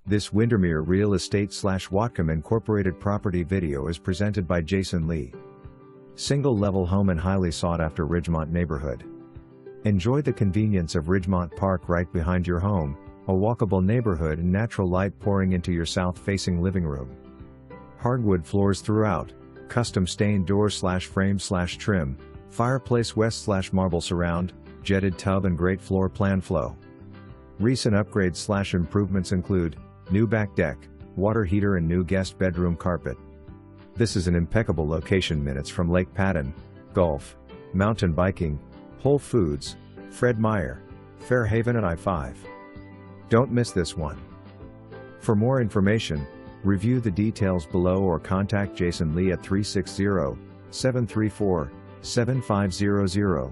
This Windermere Real Estate / Whatcom Incorporated property video is presented by Jason Lee. Single-level home in highly sought-after Ridgemont neighborhood. Enjoy the convenience of Ridgemont Park right behind your home, a walkable neighborhood and natural light pouring into your south-facing living room. Hardwood floors throughout, custom stained door / frame / trim, fireplace west / marble surround, jetted tub and great floor plan flow. Recent upgrades / improvements include new back deck, water heater and new guest bedroom carpet. This is an impeccable location minutes from Lake Padden, golf, mountain biking, Whole Foods, Fred Meyer, Fairhaven and I-5. Don't miss this one. For more information, review the details below or contact Jason Lee at 360-734-7500.